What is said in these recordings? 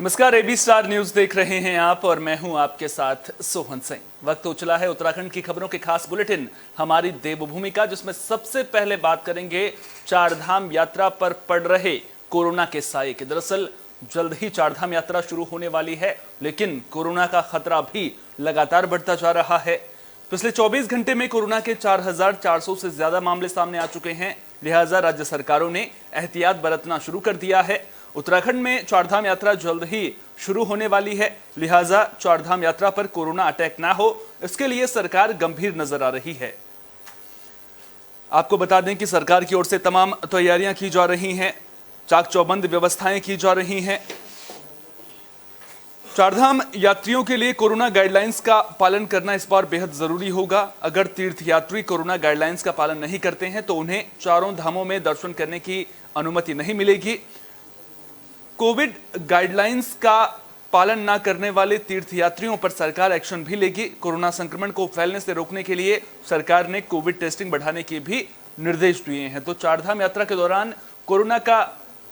नमस्कार, AB star news देख रहे हैं आप और मैं हूं आपके साथ सोहन सिंह। वक्त हो चला है उत्तराखंड की खबरों के खास बुलेटिन हमारी देवभूमि का, जिसमें सबसे पहले बात करेंगे चारधाम यात्रा पर पड़ रहे कोरोना के साए की। दरअसल जल्द ही चारधाम यात्रा शुरू होने वाली है, लेकिन कोरोना का खतरा भी लगातार बढ़ता जा रहा है। पिछले 24 घंटे में कोरोना के 4,400 से ज्यादा मामले सामने आ चुके हैं। लिहाजा राज्य सरकारों ने एहतियात बरतना शुरू कर दिया है। उत्तराखंड में चारधाम यात्रा जल्द ही शुरू होने वाली है, लिहाजा चारधाम यात्रा पर कोरोना अटैक ना हो, इसके लिए सरकार गंभीर नजर आ रही है। आपको बता दें कि सरकार की ओर से तमाम तैयारियां की जा रही हैं, चाक चौबंद व्यवस्थाएं की जा रही हैं। चारधाम यात्रियों के लिए कोरोना गाइडलाइंस का पालन करना इस बार बेहद जरूरी होगा। अगर तीर्थयात्री कोरोना गाइडलाइंस का पालन नहीं करते हैं तो उन्हें चारों धामों में दर्शन करने की अनुमति नहीं मिलेगी। कोविड गाइडलाइंस का पालन न करने वाले तीर्थयात्रियों पर सरकार एक्शन भी लेगी। कोरोना संक्रमण को फैलने से रोकने के लिए सरकार ने कोविड टेस्टिंग बढ़ाने के भी निर्देश दिए हैं। तो चारधाम यात्रा के दौरान कोरोना का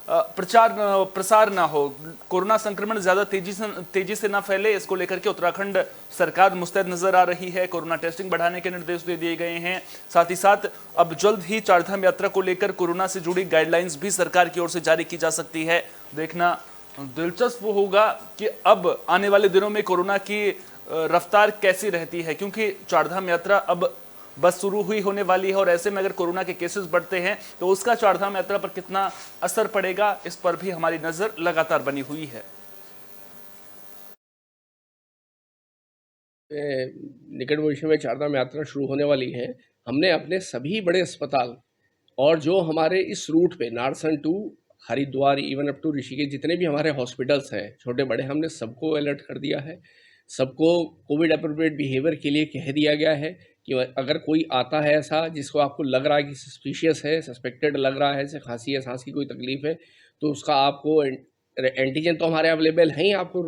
प्रसार ना हो, कोरोना संक्रमण ज्यादा तेजी से ना फैले, इसको लेकर के उत्तराखंड सरकार मुस्तैद नजर आ रही है। कोरोना टेस्टिंग बढ़ाने के निर्देश दे दिए गए हैं। साथ ही साथ अब जल्द ही चारधाम यात्रा को लेकर कोरोना से जुड़ी गाइडलाइंस भी सरकार की ओर से जारी की जा सकती है। देखना दिलचस्प होगा कि अब आने वाले दिनों में कोरोना की रफ्तार कैसी रहती है, क्योंकि चारधाम यात्रा अब बस शुरू हुई होने वाली है और ऐसे में अगर कोरोना के केसेस बढ़ते हैं तो उसका चारधाम यात्रा पर कितना असर पड़ेगा, इस पर भी हमारी नजर लगातार बनी हुई है। निकट भविष्य में चारधाम यात्रा शुरू होने वाली है। हमने अपने सभी बड़े अस्पताल और जो हमारे इस रूट पे Narsan to Haridwar even up to Rishikesh जितने भी हमारे हॉस्पिटल्स हैं छोटे बड़े, हमने सबको अलर्ट कर दिया है। सबको कोविड अप्रोप्रिएट बिहेवियर के लिए कह दिया गया है कि अगर कोई आता है ऐसा जिसको आपको लग रहा है कि सस्पिशियस है, सस्पेक्टेड लग रहा है, जैसे खांसी है, सांस की कोई तकलीफ है, तो उसका आपको एंटीजन तो हमारे अवेलेबल हैं ही, आपको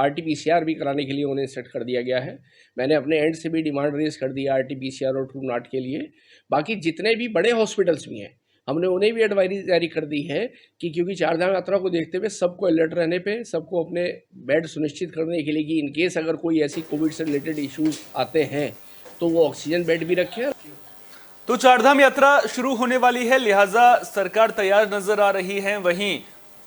RT-PCR भी कराने के लिए उन्हें सेट कर दिया गया है। मैंने अपने एंड से भी डिमांड रेज कर दिया RT-PCR और ट्रू नॉट के लिए। बाकी जितने भी बड़े हॉस्पिटल्स भी हैं हमने उन्हें भी एडवाइजरी जारी कर दी है कि क्योंकि चारधाम यात्रा को देखते हुए सबको अलर्ट रहने पे, सबको अपने बेड सुनिश्चित करने के लिए कि इन केस अगर कोई ऐसी कोविड से रिलेटेड इश्यूज आते हैं तो वो ऑक्सीजन बेड भी रखें। तो चारधाम यात्रा शुरू होने वाली है, लिहाजा सरकार तैयार नजर आ रही है। वहीं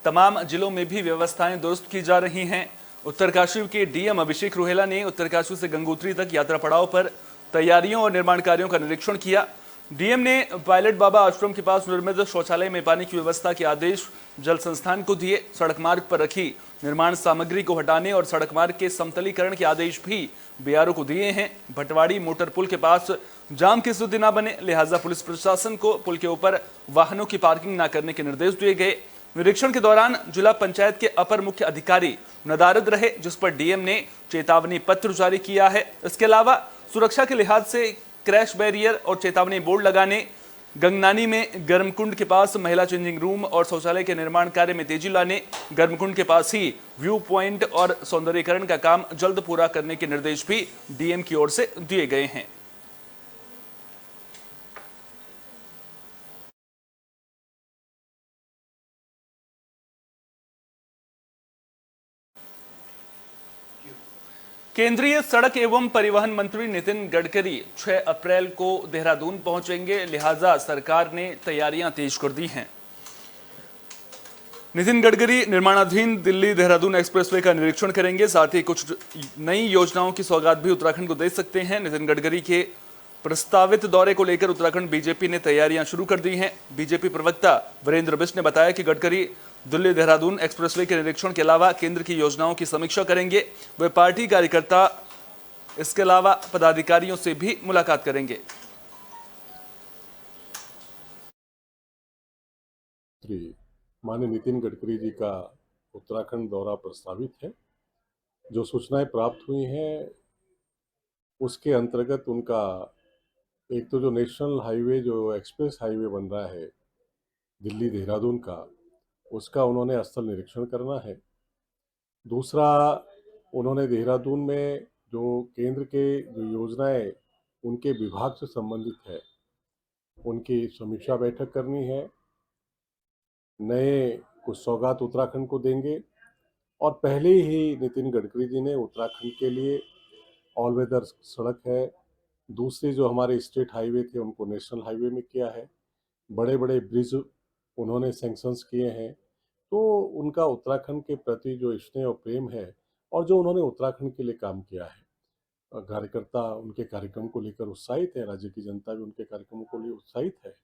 तमाम जिलों में भी व्यवस्थाएं दुरुस्त की जा रही हैं। उत्तरकाशी के DM अभिषेक रुहेला ने उत्तरकाशी से गंगोत्री तक यात्रा पड़ाव पर तैयारियों और निर्माण कार्यों का निरीक्षण किया। DM ने पायलट बाबा आश्रम के पास निर्मित शौचालय में पानी की व्यवस्था के आदेश जल संस्थान को दिए। सड़क मार्ग पर रखी निर्माण सामग्री को हटाने और सड़क मार्ग के समतलीकरण के आदेश भी BRO को दिए हैं। भटवाड़ी मोटर पुल के पास जाम की स्थिति न बने, लिहाजा पुलिस प्रशासन को पुल के ऊपर वाहनों की पार्किंग न करने के निर्देश दिए गए। निरीक्षण के दौरान जिला पंचायत के अपर मुख्य अधिकारी नदारद रहे, जिस पर DM ने चेतावनी पत्र जारी किया है। इसके अलावा सुरक्षा के लिहाज से क्रैश बैरियर और चेतावनी बोर्ड लगाने, गंगनानी में गर्मकुंड के पास महिला चेंजिंग रूम और शौचालय के निर्माण कार्य में तेजी लाने, गर्मकुंड के पास ही व्यू पॉइंट और सौंदर्यीकरण का काम जल्द पूरा करने के निर्देश भी DM की ओर से दिए गए हैं। केंद्रीय सड़क एवं परिवहन मंत्री नितिन गडकरी 6 अप्रैल को देहरादून पहुंचेंगे, लिहाजा सरकार ने तैयारियां तेज कर दी हैं। नितिन गडकरी निर्माणाधीन दिल्ली देहरादून एक्सप्रेसवे का निरीक्षण करेंगे, साथ ही कुछ नई योजनाओं की सौगात भी उत्तराखंड को दे सकते हैं। नितिन गडकरी के प्रस्तावित दौरे को लेकर उत्तराखंड बीजेपी ने तैयारियां शुरू कर दी हैं। बीजेपी प्रवक्ता वीरेंद्र बिष्ट ने बताया कि गडकरी दिल्ली देहरादून एक्सप्रेसवे के निरीक्षण के अलावा केंद्र की योजनाओं की समीक्षा करेंगे। वे पार्टी कार्यकर्ता, इसके अलावा पदाधिकारियों से भी मुलाकात करेंगे। माननीय नितिन गडकरी जी का उत्तराखंड दौरा प्रस्तावित है। जो सूचनाएं प्राप्त हुई हैं उसके अंतर्गत उनका एक तो जो नेशनल हाईवे, जो एक्सप्रेस हाईवे बन रहा है दिल्ली देहरादून का, उसका उन्होंने स्थल निरीक्षण करना है। दूसरा, उन्होंने देहरादून में जो केंद्र के जो योजनाएं उनके विभाग से संबंधित है उनकी समीक्षा बैठक करनी है। नए कुछ सौगात उत्तराखंड को देंगे और पहले ही नितिन गडकरी जी ने उत्तराखंड के लिए ऑल वेदर सड़क है, दूसरे जो हमारे स्टेट हाईवे थे उनको नेशनल हाईवे में किया है, बड़े बड़े ब्रिज उन्होंने सैंक्शंस किए हैं। तो उनका उत्तराखंड के प्रति जो स्नेह और प्रेम है और जो उन्होंने उत्तराखंड के लिए काम किया है, कार्यकर्ता उनके कार्यक्रम को लेकर उत्साहित है, राज्य की जनता भी उनके कार्यक्रमों को लिए उत्साहित है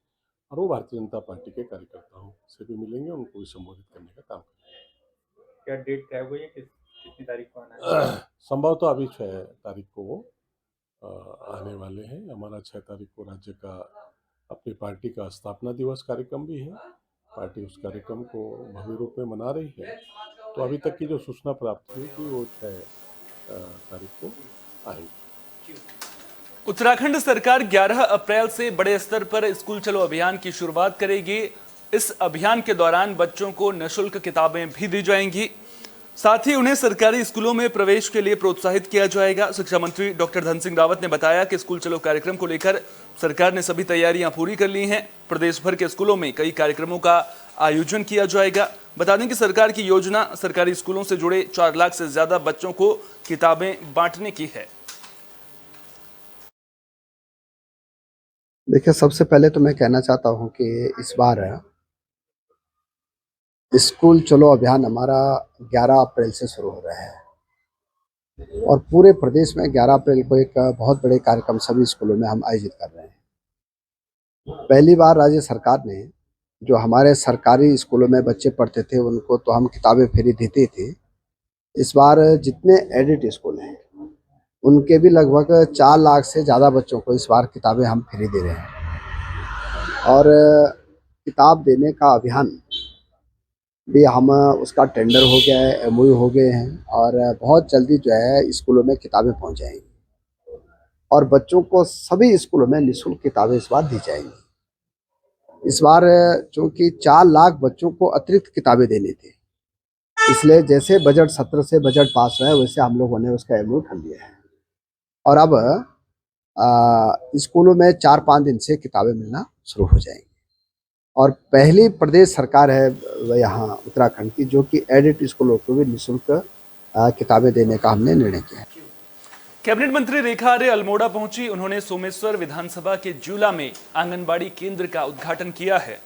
और वो भारतीय जनता पार्टी के कार्यकर्ताओं से भी मिलेंगे, उनको भी संबोधित करने का काम करेंगे। क्या डेट तय हुई है कितनी तारीख को आना है? संभवतः अभी 6 तारीख को वो आने वाले हैं। हमारा 6 तारीख को राज्य का अपनी पार्टी का स्थापना दिवस कार्यक्रम भी है। पार्टी उस कार्यक्रम को भव्य रूप में मना रही है। तो अभी तक की जो सूचना प्राप्त हुई थी वो 6 तारीख को आएंगे। उत्तराखंड सरकार 11 अप्रैल से बड़े स्तर पर स्कूल चलो अभियान की शुरुआत करेगी। इस अभियान के दौरान बच्चों को निःशुल्क किताबें भी दी जाएंगी, साथ ही उन्हें सरकारी स्कूलों में प्रवेश के लिए प्रोत्साहित किया जाएगा। शिक्षा मंत्री डॉक्टर धन सिंह रावत ने बताया कि स्कूल चलो कार्यक्रम को लेकर सरकार ने सभी तैयारियां पूरी कर ली हैं। प्रदेश भर के स्कूलों में कई कार्यक्रमों का आयोजन किया जाएगा। बता दें कि सरकार की योजना सरकारी स्कूलों से जुड़े 4 लाख से ज्यादा बच्चों को किताबें बांटने की है। देखिए, सबसे पहले तो मैं कहना चाहता हूं कि इस बार स्कूल चलो अभियान हमारा 11 अप्रैल से शुरू हो रहा है और पूरे प्रदेश में 11 अप्रैल को एक बहुत बड़े कार्यक्रम सभी स्कूलों में हम आयोजित कर रहे हैं। पहली बार राज्य सरकार ने जो हमारे सरकारी स्कूलों में बच्चे पढ़ते थे उनको तो हम किताबें फ्री देते थे। इस बार जितने एडिट स्कूल हैं उनके भी लगभग 4 लाख से ज़्यादा बच्चों को इस बार किताबें हम फ्री दे रहे हैं और किताब देने का अभियान भी हम उसका टेंडर हो गया है, एमओयू हो गए हैं और बहुत जल्दी जो है स्कूलों में किताबें पहुंच जाएंगी और बच्चों को सभी स्कूलों में निःशुल्क किताबें इस बार दी जाएंगी। इस बार चूँकि 4 लाख बच्चों को अतिरिक्त किताबें देने थे, इसलिए जैसे बजट सत्र से बजट पास हुआ है वैसे हम लोगों ने उसका एमओयू कर लिया है और अब स्कूलों में 4-5 दिन से किताबें मिलना शुरू हो जाएंगी और पहली प्रदेश सरकार है यहाँ उत्तराखंड की जो कि एडिट स्कूलों को भी निःशुल्क किताबें देने का हमने निर्णय किया है। कैबिनेट मंत्री रेखा आर्य अल्मोड़ा पहुंची। उन्होंने सोमेश्वर विधानसभा के जूला में आंगनबाड़ी केंद्र का उद्घाटन किया है।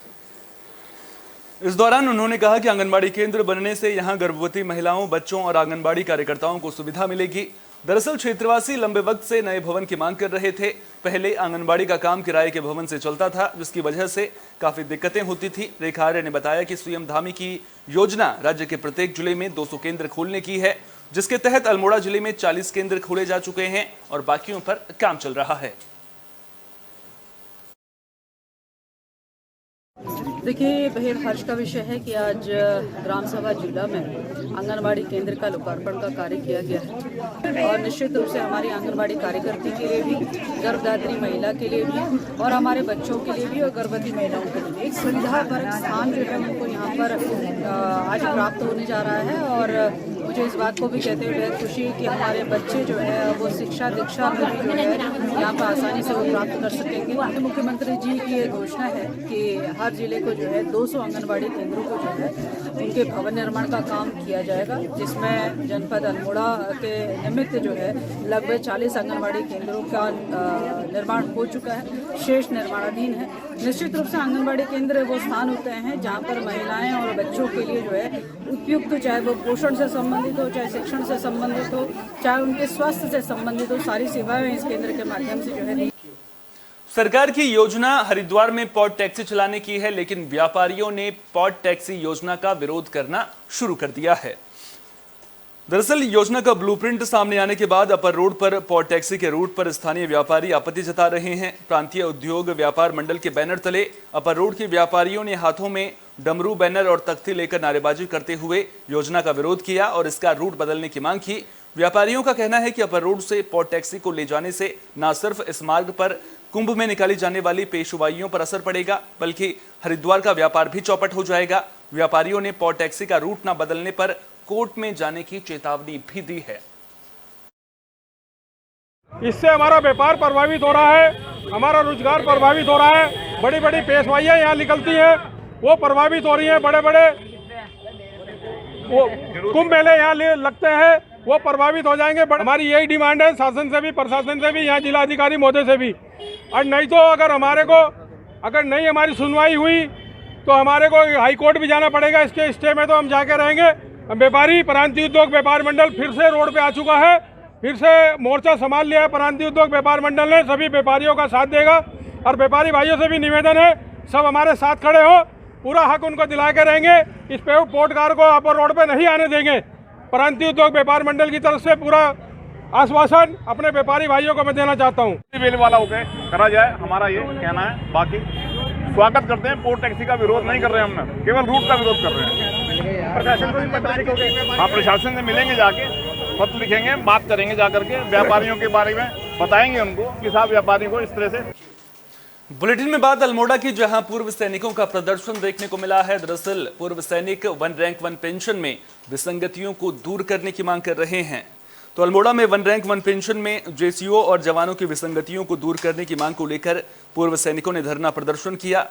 इस दौरान उन्होंने कहा कि आंगनबाड़ी केंद्र बनने से यहां गर्भवती महिलाओं, बच्चों और आंगनबाड़ी कार्यकर्ताओं को सुविधा मिलेगी। दरअसल क्षेत्रवासी लंबे वक्त से नए भवन की मांग कर रहे थे। पहले आंगनबाड़ी का काम किराए के भवन से चलता था, जिसकी वजह से काफी दिक्कतें होती थी। रेखा आर्य ने बताया कि सीएम धामी की योजना राज्य के प्रत्येक जिले में 200 केंद्र खोलने की है, जिसके तहत अल्मोड़ा जिले में 40 केंद्र खोले जा चुके हैं और बाकियों पर काम चल रहा है। देखिए, बेहद हर्ष का विषय है कि आज ग्राम सभा जिला में आंगनबाड़ी केंद्र का लोकार्पण का कार्य किया गया है और निश्चित रूप से हमारी आंगनबाड़ी कार्यकर्ती के लिए भी, गर्भधात्री महिला के लिए भी और हमारे बच्चों के लिए भी और गर्भवती महिलाओं के लिए एक सुविधापरक स्थान जो है उनको यहाँ पर आज प्राप्त होने जा रहा है और मुझे इस बात को भी कहते हुए बहुत खुशी है कि हमारे बच्चे जो है वो शिक्षा दीक्षा में भी जो है यहाँ पर आसानी से वो प्राप्त कर सकेंगे। मुख्यमंत्री जी की ये घोषणा है कि हर जिले को जो है 200 आंगनबाड़ी केंद्रों को जो है उनके भवन निर्माण का काम किया जाएगा, जिसमें जनपद अल्मोड़ा के निमित्त जो है लगभग 40 आंगनबाड़ी केंद्रों का निर्माण हो चुका है, शेष निर्माणाधीन है। निश्चित रूप से आंगनबाड़ी केंद्र वो स्थान होते हैं जहाँ पर महिलाएं और बच्चों के लिए जो है उपयुक्त, चाहे वो पोषण से संबंधित हो, चाहे शिक्षण से संबंधित हो, चाहे उनके स्वास्थ्य से संबंधित हो, सारी सेवाएं इस केंद्र के माध्यम से जो है। सरकार की योजना हरिद्वार में पॉड टैक्सी चलाने की है, लेकिन व्यापारियों ने पॉड टैक्सी योजना का विरोध करना शुरू कर दिया है। दरअसल योजना का ब्लूप्रिंट सामने आने के बाद अपर रोड पर पॉड टैक्सी के रूट पर स्थानीय व्यापारी आपत्ति जता रहे हैं। प्रांतीय उद्योग व्यापार मंडल के बैनर तले अपर रोड के व्यापारियों ने हाथों में डमरू, बैनर और तख्ती लेकर नारेबाजी करते हुए योजना का विरोध किया और इसका रूट बदलने की मांग की। व्यापारियों का कहना है कि अपर रोड से पॉड टैक्सी को ले जाने से न सिर्फ इस मार्ग पर कुंभ में निकाली जाने वाली पेशवाइयों पर असर पड़ेगा, बल्कि हरिद्वार का व्यापार भी चौपट हो जाएगा। व्यापारियों ने पॉड टैक्सी का रूट न बदलने पर कोर्ट में जाने की चेतावनी भी दी है। इससे हमारा व्यापार प्रभावित हो रहा है, हमारा रोजगार प्रभावित हो रहा है। बड़ी बड़ी पेशवाइयाँ यहाँ निकलती हैं, वो प्रभावित हो रही हैं। बड़े बड़े वो कुंभ मेले यहाँ लगते हैं वो प्रभावित हो जाएंगे। हमारी यही डिमांड है शासन से भी, प्रशासन से भी, यहाँ जिला अधिकारी महोदय से भी। और नहीं तो अगर हमारी सुनवाई हुई तो हमारे को हाई कोर्ट भी जाना पड़ेगा। इसके स्टे में तो हम जाके रहेंगे। व्यापारी प्रांतीय उद्योग व्यापार मंडल फिर से रोड पे आ चुका है, फिर से मोर्चा संभाल लिया है प्रांतीय उद्योग व्यापार मंडल ने। सभी व्यापारियों का साथ देगा और व्यापारी भाइयों से भी निवेदन है सब हमारे साथ खड़े हो, पूरा हक उनको दिला के रहेंगे। इस पे पोर्ट कार को अपर रोड पे नहीं आने देंगे। प्रांतीय उद्योग व्यापार मंडल की तरफ से पूरा आश्वासन अपने व्यापारी भाइयों को मैं देना चाहता हूँ। बेल वाला होकर करा जाए, हमारा ये कहना है। बाकी स्वागत करते हैं, पोर्ट टैक्सी का विरोध नहीं कर रहे हैं, हमने केवल रूट का विरोध कर रहे हैं। प्रशासन को भी पत्र लिखोगे? हाँ, प्रशासन से मिलेंगे, जाके पत्र लिखेंगे, बात करेंगे जाकर के, व्यापारियों के बारे में बताएंगे उनको कि साहब व्यापारियों को इस तरह से। बुलेटिन में बात अल्मोड़ा की, जहां पूर्व सैनिकों का प्रदर्शन देखने को मिला है। दरअसल पूर्व सैनिक 1 रैंक 1 पेंशन में विसंगतियों को दूर करने की मांग कर रहे हैं। तो अल्मोड़ा में 1 रैंक 1 पेंशन में जेसीओ और जवानों की विसंगतियों को दूर करने की मांग को लेकर पूर्व सैनिकों ने धरना प्रदर्शन किया।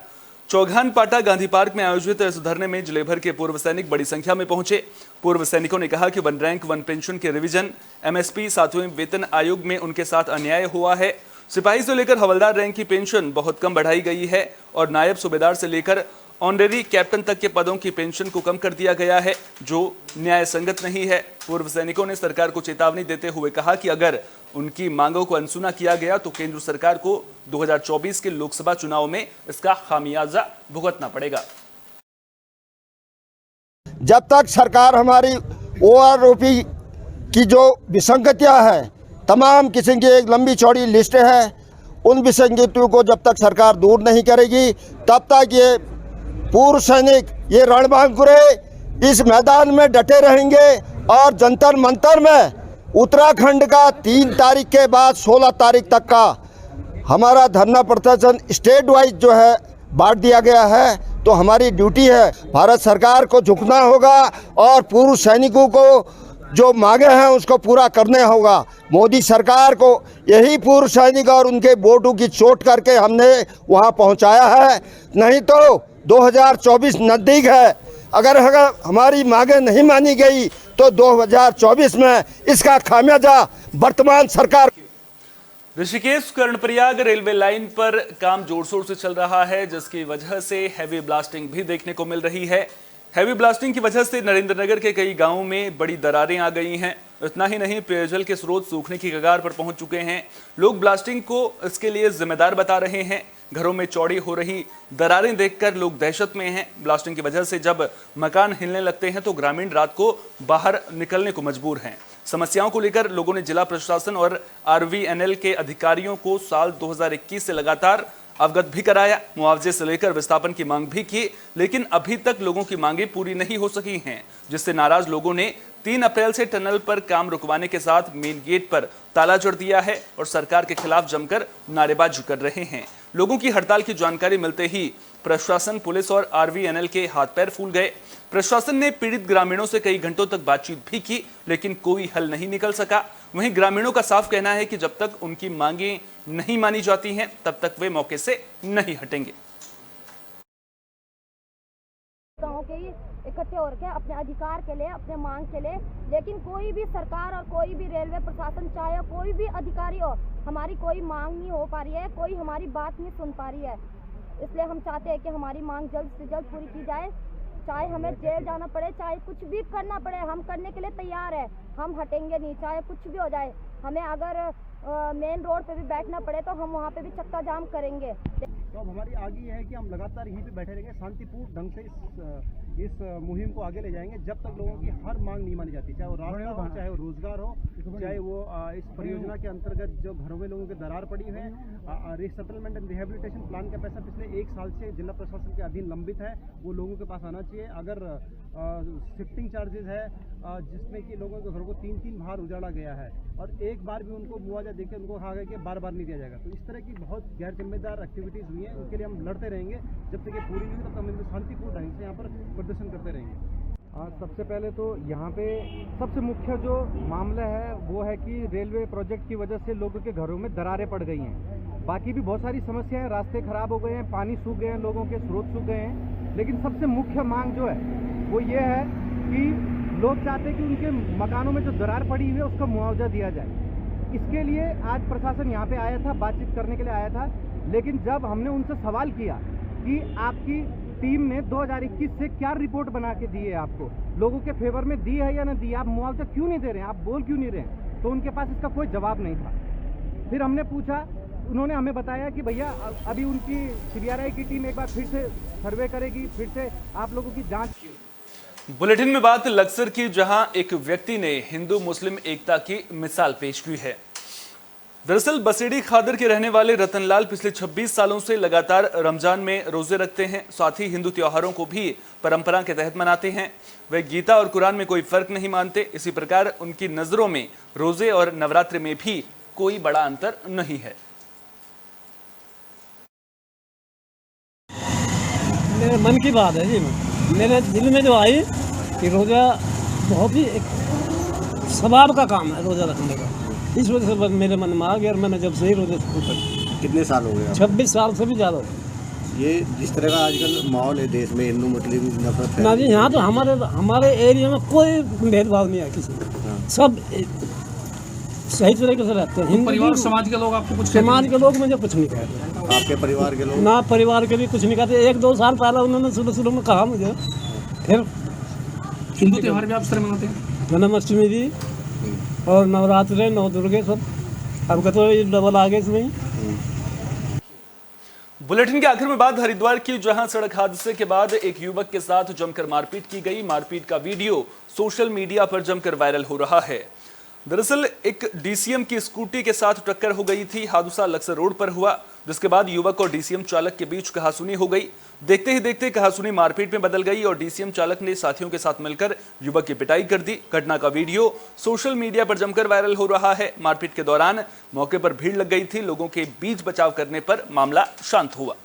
चौघान पाटा गांधी पार्क में आयोजित इस धरने में जिले भर के पूर्व सैनिक बड़ी संख्या में पहुंचे। पूर्व सैनिकों ने कहा कि 1 रैंक 1 पेंशन के रिवीजन, एमएसपी, 7वें वेतन आयोग में उनके साथ अन्याय हुआ है। सिपाही से लेकर हवलदार रैंक की पेंशन बहुत कम बढ़ाई गई है और नायब सूबेदार से लेकर ऑनरेरी कैप्टन तक के पदों की पेंशन को कम कर दिया गया है, जो न्याय संगत नहीं है। पूर्व सैनिकों ने सरकार को चेतावनी देते हुए कहा कि अगर उनकी मांगों को अनसुना किया गया तो केंद्र सरकार को 2024 के लोकसभा चुनाव में इसका खामियाजा भुगतना पड़ेगा। जब तक सरकार हमारी ओआरओपी की जो विसंगतियां हैं, तमाम किस्म की एक लंबी चौड़ी लिस्ट है, उन विसंगतियों को जब तक सरकार दूर नहीं करेगी तब तक ये पूर्व सैनिक, ये रणबांकुरे इस मैदान में डटे रहेंगे। और जंतर मंतर में उत्तराखंड का 3 तारीख के बाद 16 तारीख तक का हमारा धरना प्रदर्शन स्टेट वाइज जो है बांट दिया गया है। तो हमारी ड्यूटी है, भारत सरकार को झुकना होगा और पूर्व सैनिकों को जो मांगे हैं उसको पूरा करने होगा। मोदी सरकार को यही पूर्व सैनिक और उनके वोटों की चोट करके हमने वहां पहुंचाया है। नहीं तो 2024 नज़दीक है, अगर हमारी मांगे नहीं मानी गई तो 2024 में इसका खामियाजा वर्तमान सरकार। ऋषिकेश कर्णप्रयाग रेलवे लाइन पर काम जोर शोर से चल रहा है, जिसकी वजह से हैवी ब्लास्टिंग भी देखने को मिल रही है। हैवी ब्लास्टिंग की वजह से नरेंद्रनगर के कई गांवों में बड़ी दरारें आ गई हैं। इतना ही नहीं, पेयजल के स्रोत सूखने की कगार पर पहुंच चुके हैं। लोग ब्लास्टिंग को इसके लिए जिम्मेदार बता रहे हैं। घरों में चौड़ी हो रही दरारें देखकर लोग दहशत में हैं। ब्लास्टिंग की वजह से जब मकान हिलने लगते हैं तो ग्रामीण रात को बाहर निकलने को मजबूर हैं। समस्याओं को लेकर लोगों ने जिला प्रशासन और आरवीएनएल के अधिकारियों को साल 2021 से लगातार अवगत भी कराया। मुआवजे से लेकर विस्थापन की मांग भी की, लेकिन अभी तक लोगों की मांगें पूरी नहीं हो सकी हैं, जिससे नाराज लोगों ने 3 अप्रैल से टनल पर काम रुकवाने के साथ मेन गेट पर ताला जड़ दिया है और सरकार के खिलाफ जमकर नारेबाजी कर रहे हैं। लोगों की हड़ताल की जानकारी मिलते ही प्रशासन, पुलिस और आरवीएनएल के हाथ पैर फूल गए। प्रशासन ने पीड़ित ग्रामीणों से कई घंटों तक बातचीत भी की, लेकिन कोई हल नहीं निकल सका। वहीं ग्रामीणों का साफ कहना है कि जब तक उनकी मांगें नहीं मानी जाती हैं तब तक वे मौके से नहीं हटेंगे। गाँव के इकट्ठे हो रखे अपने अधिकार के लिए, अपने मांग के लिए, लेकिन कोई भी सरकार और कोई भी रेलवे प्रशासन, चाहे कोई भी अधिकारी हो, हमारी कोई मांग नहीं हो पा रही है, कोई हमारी बात नहीं सुन पा रही है। इसलिए हम चाहते हैं कि हमारी मांग जल्द से जल्द पूरी की जाए। चाहे हमें जेल जाना पड़े, चाहे कुछ भी करना पड़े, हम करने के लिए तैयार है। हम हटेंगे नहीं, चाहे कुछ भी हो जाए। हमें अगर मेन रोड पे भी बैठना पड़े तो हम वहाँ पे भी चक्का जाम करेंगे। तो अब हमारी आगे ये है कि हम लगातार यहीं पे बैठे रहेंगे, शांतिपूर्ण ढंग से इस मुहिम को आगे ले जाएंगे जब तक लोगों की हर मांग नहीं मानी जाती, चाहे वो रास्ता हो, चाहे वो रोजगार हो, चाहे वो इस परियोजना के अंतर्गत जो घरों में लोगों की दरार पड़ी है, रिसेटलमेंट एंड रिहेबिलिटेशन प्लान का पैसा पिछले 1 साल से जिला प्रशासन के अधीन लंबित है, वो लोगों के पास आना चाहिए। अगर शिफ्टिंग चार्जेस है जिसमें कि लोगों के घरों को 3-3 बार उजाड़ा गया है और एक बार भी उनको मुआवजा देकर उनको कहा गया कि बार नहीं दिया जाएगा, तो इस तरह की बहुत गैर जिम्मेदार एक्टिविटीज़ हुई हैं। उनके लिए हम लड़ते रहेंगे जब तक ये पूरी नहीं हुई, तब हम शांतिपूर्ण ढंग से यहाँ पर प्रदर्शन करते रहेंगे। सबसे पहले तो यहाँ पे सबसे मुख्य जो मामला है वो है कि रेलवे प्रोजेक्ट की वजह से लोगों के घरों में दरारें पड़ गई हैं। बाकी भी बहुत सारी समस्याएं हैं, रास्ते खराब हो गए हैं, पानी सूख गए हैं, लोगों के स्रोत सूख गए हैं। लेकिन सबसे मुख्य मांग जो है वो ये है कि लोग चाहते हैं कि उनके मकानों में जो दरार पड़ी हुई है उसका मुआवजा दिया जाए। इसके लिए आज प्रशासन यहाँ पे आया था, बातचीत करने के लिए आया था। लेकिन जब हमने उनसे सवाल किया कि आपकी टीम ने 2021 से क्या रिपोर्ट बना के दी है, आपको लोगों के फेवर में दी है या नहीं दी, आप मुआवजा क्यों नहीं दे रहे हैं, आप बोल क्यों नहीं रहे हैं, तो उनके पास इसका कोई जवाब नहीं था। फिर हमने पूछा, उन्होंने हमें बताया कि भैया अभी उनकी CBRI की टीम एक बार फिर से सर्वे करेगी, फिर से आप लोगों की जांच। बुलेटिन में बात लक्सर की, जहां एक व्यक्ति ने हिंदू मुस्लिम एकता की मिसाल पेश की है। दरअसल बसेड़ी खादर के रहने वाले रतनलाल पिछले 26 सालों से लगातार रमजान में रोजे रखते हैं, साथ ही हिंदू त्योहारों को भी परंपरा के तहत मनाते हैं। वे गीता और कुरान में कोई फर्क नहीं मानते। इसी प्रकार उनकी नजरों में रोजे और नवरात्रि में भी कोई बड़ा अंतर नहीं है। मेरे मन की बात है जी, मेरे दिल में जो आई कि रोज़ा बहुत ही एक सवाब का काम है रोज़ा रखने का, इस वजह से मेरे मन में आ गया और मैंने जब से ही रोज़े शुरू कर। कितने साल हो गए? 26 साल से भी ज़्यादा हो गए। ये जिस तरह का आजकल माहौल है देश में, हिंदू मुस्लिम नफरत ना जी, यहाँ तो हमारे एरिया में कोई भेदभाव नहीं है किसी, सब सही तरीके से रहते हैं। परिवार समाज के लोग आपको कुछ, समाज के लोग मुझे कुछ नहीं कहते। आपके परिवार के लोग? ना परिवार के भी कुछ नहीं कहते। 1-2 साल पहले उन्होंने शुरू में कहा मुझे, फिर हिंदू त्योहार भी आप इस तरह मनाते हैं? जन्माष्टमी भी और नवरात्रि, नौ दुर्गे सब, अब तो ये डबल आ गए इसमें। बुलेटिन के आखिर में बात हरिद्वार की, जहां सड़क हादसे के बाद एक युवक के साथ जमकर मारपीट की गई। मारपीट का वीडियो सोशल मीडिया पर जमकर वायरल हो रहा है। दरअसल एक DCM की स्कूटी के साथ टक्कर हो गई थी। हादसा लक्सर रोड पर हुआ, जिसके बाद युवक और DCM चालक के बीच कहासुनी हो गई। देखते ही देखते कहासुनी मारपीट में बदल गई और DCM चालक ने साथियों के साथ मिलकर युवक की पिटाई कर दी। घटना का वीडियो सोशल मीडिया पर जमकर वायरल हो रहा है। मारपीट के दौरान मौके पर भीड़ लग गई थी। लोगों के बीच बचाव करने पर मामला शांत हुआ।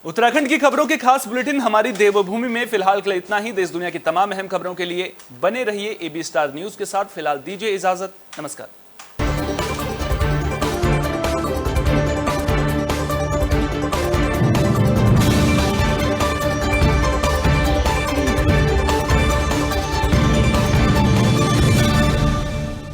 उत्तराखंड की खबरों के खास बुलेटिन हमारी देवभूमि में फिलहाल के लिए इतना ही। देश दुनिया की तमाम अहम खबरों के लिए बने रहिए AB स्टार न्यूज के साथ। फिलहाल दीजिए इजाजत, नमस्कार।